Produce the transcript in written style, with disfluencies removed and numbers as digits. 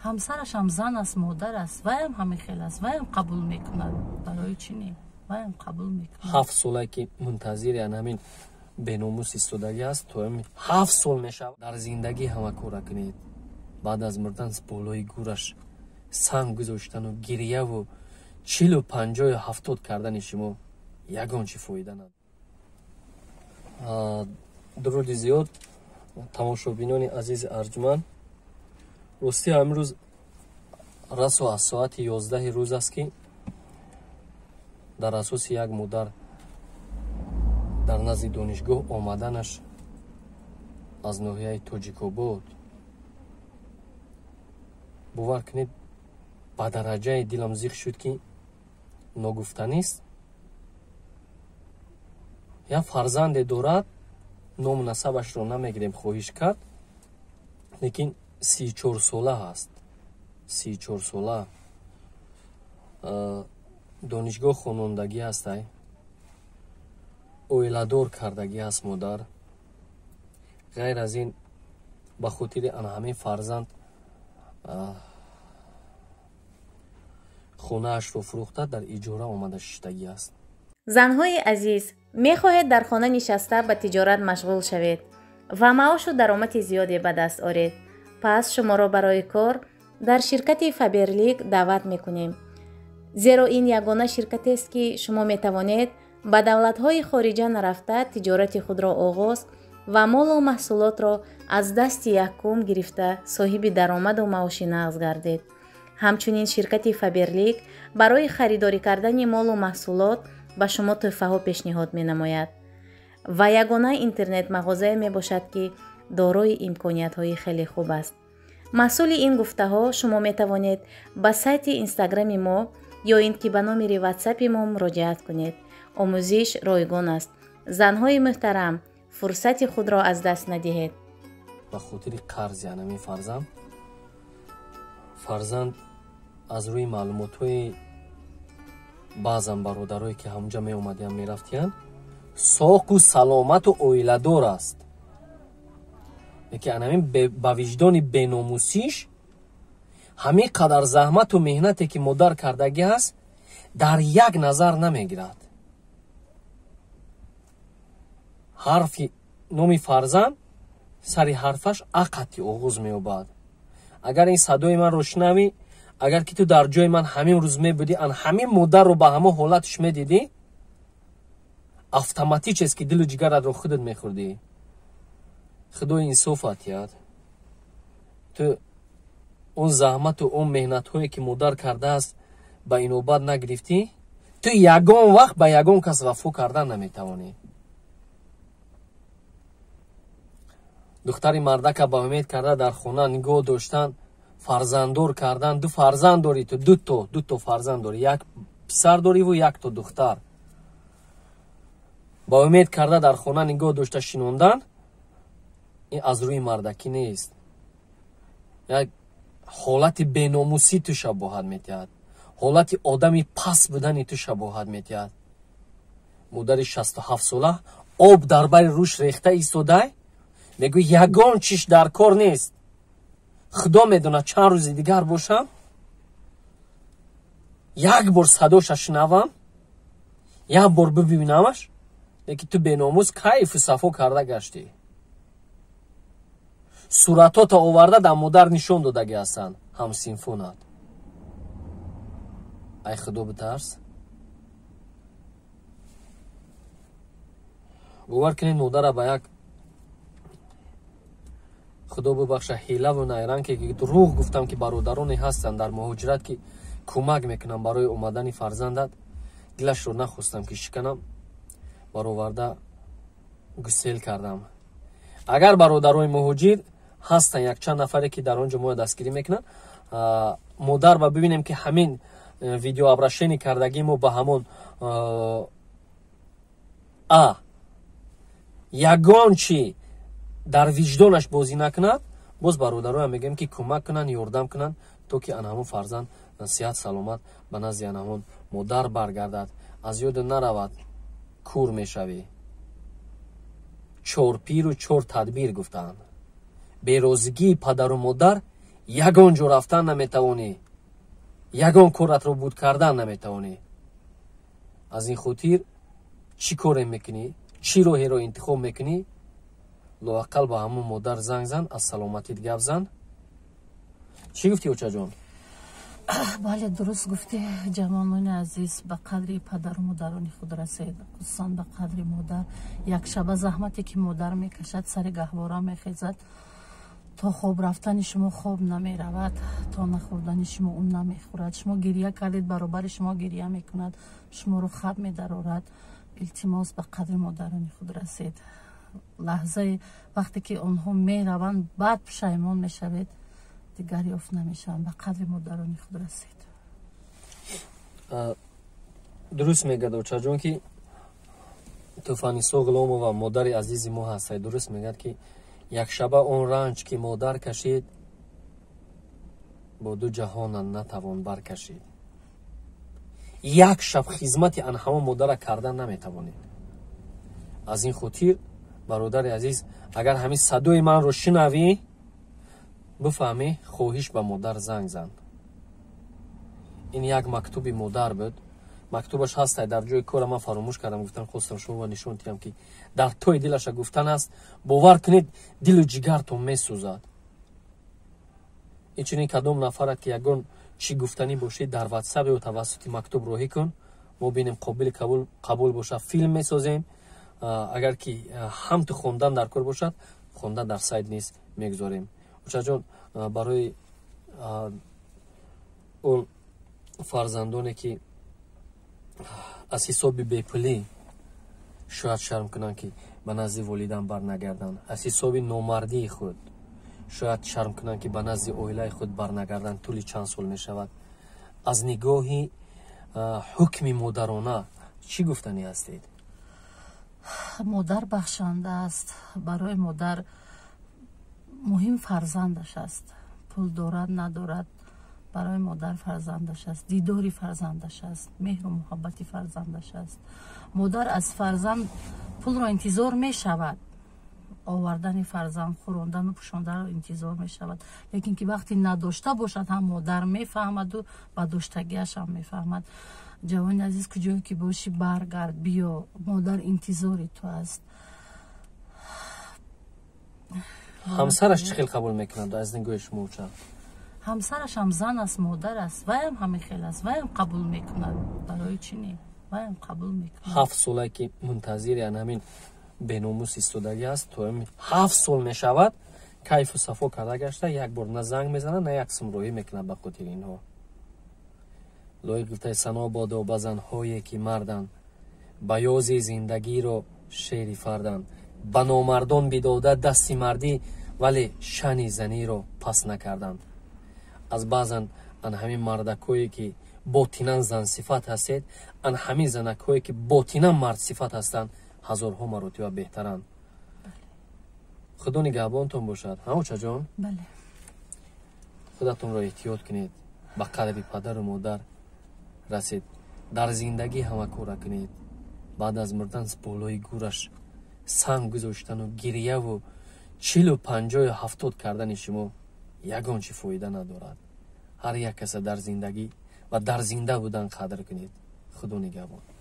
ҳамсараш ҳам зан аст, модар аст, ваям ҳамин хел аст, ваям қабул мекунад. барои чӣ не ваям қабул мекунад? 7 сола ки мунтазири ҳамин беномус истодагӣ аст, то 7 сол мешавад дар зиндагӣ ҳама кора кунед. баъд аз мурдан болои гӯраш санг гузоштану гирияву 40, 50, 70 кардани шумо ягон чи фоида надорад. дуруди зиёд тамошобинони азизи арҷманд, рости амрӯз расо аз соати 11 рӯз аст ки дар асоси як модар дар назди донишгоҳ омаданаш аз ноҳияи Тоҷикобод, бовар кунед, ба дараҷаи дилам зиқ шуд ки ногуфтанист. як фарзанде дорад, ном насабашро намегирем хоҳиш кард, лекин 34 сола ҳаст. 34 сола донишгоҳ хонондагӣ ҳастай, оиладор кардагӣ аст модар. ғайр аз ин ба хотири ҳамин фарзанд хонаашро фурӯхта дар иҷора омада шиштагӣ аст. занҳои азиз, мехоҳед дар хона нишаста ба тиҷорат машғул шавед ва маошу даромади зиёде ба даст оред. пас шуморо барои кор дар ширкати Faberlic даъват мекунем. зеро ин ягона ширкатест ки шумо метавонед ба давлатҳои хориҷа нарафта тиҷорати худро оғоз ва молу маҳсулотро аз дасти якум гирифта соҳиби даромаду маоши нағз гардед. ҳамчунин ширкати Faberlic барои харидорӣ кардани молу маҳсулот ба шумо тӯҳфаҳо пешниҳод менамояд ва ягона интернет мағозае мебошад ки дорои имкониятҳои хеле хуб аст. масъули ин гуфтаҳо шумо метавонед ба сайти инстаграми мо ё ин ки ба номери ватсапи мо муроҷиат кунед. омӯзиш ройгон аст. занҳои муҳтарам, фурсати худро аз даст надиҳед. ба хотири қарзи ҳамин фарзанд аз рӯи маълумотҳои баъзан бародарое ки ҳамҷа меомадиан мерафтиян, соқу саломату оиладор аст. лекин ҳамин ба виҷдони беномусиш ҳамин қадар заҳмату меҳнате ки модар кардагӣ аст дар як назар намегирад. ҳарфи номи фарзанд сари ҳарфаш ақати оғоз меёбад. агар ин садои манро шунавӣ, агар ки ту дар ҷои ман ҳамин рӯз мебудӣ, ҳамин модарро ба ҳамон ҳолатш медидӣ, автоматичест ки дилу ҷигаратро худат мехӯрдӣ. худои инсофат яд. ту он заҳмату он меҳнатҳое ки модар кардааст ба инобат нагирифтӣ, ту ягон вақт ба ягон кас вафо кардан наметавонӣ. духтари мардака ба умед карда дар хона нигоҳ доштан, фарзанддор кардан. ду фарзанд дорӣ ту, ду то фарзанд дорӣ, як писар дориву як то духтар. ба умед карда дар хона нигоҳ дошта шинондан, ин аз рӯи мардакӣ нест. як ҳолати беномусӣ ту шабоҳат метиҳад. ҳолати одами паст будани ту шабоҳат метиҳад. модари 67 сола об дар бари рӯш рехта истодай, мегӯ ягон чиш дар кор нест. худо медонад чанд рӯзи дигар бошам, як бор садоша шунавам, як бор бибинамаш, лекин ту беномус кайфу сафо карда гаштӣ. суратота оварда дар модар нишон додагӣ ҳастанд ҳамсинфонат. ай худо битарс. бовар кунед модара ба як худо бибахша ҳилаву найранг ки дурӯғ гуфтам ки бародароне ҳастанд дар муҳоҷират ки кӯмак мекунам барои омадани фарзандат, дилашро нахостам ки шиканам, бароварда гусел кардам. агар бародарои муҳоҷир ҳастанд якчанд нафаре ки дар он ҷо моя дастгирӣ мекунанд, модар ба бибинем ки ҳамин видеообрашени кардагӣ мо ба ҳамон ягон чи дар виҷдонаш бозӣ накунад, боз бародароям мегӯем ки кӯмак кунанд, ёрдам кунанд, то ки анҳамон фарзанд сиҳат саломат ба назди анҳамон модар баргардад. аз ёду наравад, кур мешавӣ. чор пиру чор тадбир гуфтаанд. берозигии падару модар ягон ҷо рафтан наметавонӣ, ягон коратро буд кардан наметавонӣ. аз ин хотир чӣ коре мекунӣ, чӣ роҳеро интихоб мекунӣ, лоақал ба ҳамон модар занг зан, аз саломатит гап зан. чӣ гуфтӣ очаҷон? бале дуруст гуфтӣ ҷавонони азиз, ба қадри падару модарони худ расед, хусусан ба қадри модар. Якшаба заҳмате ки модар мекашад, сари гаҳвора мехезад, то хоб рафтани шумо хоб намеравад, то нахӯрдани шумо ун намехӯрад, шумо гирья кардед, баробари шумо гирья мекунад, шуморо хаб медарорад. илтимос ба қадри модарони худ расед. лаҳзаи вақте ки онҳо мераванд, баъд пушаймон мешавед, дигар ёфт намешаванд. Ба қадри модарони худ расед. дуруст мегӯяд очаҷон ки туфанисо ғуломова модари азизи мо ҳастад. дуруст мегӯяд ки якшаба он ранҷ ки модар кашид, бо ду ҷаҳона натавон баркашид. як шаб хизмати анҳамо модара кардан наметавонед. аз ин хотир бародари азиз, агар ҳамин садои манро шинавӣ, бифаҳмӣ, хоҳиш ба модар занг зан. ин як мактуби модар буд. мактубаш ҳастай дар ҷои кора ман фаромӯш кардам гуфтан, хостам шумо нишон диҳам ки дар тои дилаша гуфтан аст. бовар кунед, дилу ҷигартон месӯзад. инчунин кадом нафарат ки ягон чӣ гуфтанӣ бошед дар ватсап ё тавассути мактуб роҳӣ кун, мо бинем қобили қабул бошад, филм месозем. агар ки ҳам ту хондан дар кор бошад, хондан дар сайт низ мегузорем. очаҷон, барои он фарзандоне ки аз ҳисоби бепулӣ шояд шарм кунанд ки ба назди волидан барнагарданд, аз ҳисоби номардии худ шояд шарм кунанд ки ба назди оилаи худ барнагарданд, тӯли чанд сол мешавад. аз нигоҳи ҳукми модарона чӣ гуфтанӣ ҳастед? модар бахшанда аст. барои модар муҳим фарзандаш аст. пул дорад надорад, барои модар фарзандаш аст. дидори фарзандаш аст. меҳру муҳаббати фарзандаш аст. модар аз фарзанд пулро интизор мешавад. овардани фарзанд, хӯрондану пӯшондаро интизор мешавад. лекин ки вақти надошта бошад, ҳам модар мефаҳмаду ба доштагиаш ҳам мефаҳмад. ҷавони азиз, куҷое ки бошӣ баргард, биё, модар интизори ту аст. ҳамсараш чӣ хел қабул мекунад аз нигоҳи шумо? уча ҳамсараш ҳам зан аст, модар аст, ваям ҳамин хел аст, ваям қабул мекунад. барои чӣ не? ваям қабул мекунад. 7 солае ки мунтазири ҳамин беномус истодагӣ аст, то 7 сол мешавад, кайфу сафо карда гашта, як бор на занг мезанад, на як сум роҳӣ мекунад ба хотири инҳо. лоиқ гуфтаи сано бодо ба занҳое ки марданд, ба ёзи зиндагиро шери фарданд, ба номардон бидода дасти мардӣ, вале шани заниро пас накарданд. аз баъзан анҳамин мардакое ки ботинан зансифат ҳастед, анҳамин занакое ки ботинан мардсифат ҳастанд, ҳазорҳо маротиба беҳтаранд. худо нигаҳбонтон бошад. очаҷон, бале, худатонро эҳтиёт кунед, ба қадри падару модар расед, дар зиндагӣ ҳама кора кунед. баъд аз мурдан болои гӯраш санг гузоштану гирьяву 40, 50, 70 кардани шумо ягон чӣ фоида надорад. ҳар як каса дар зиндагӣ ва дар зинда будан қадр кунед. худо нигаҳбон.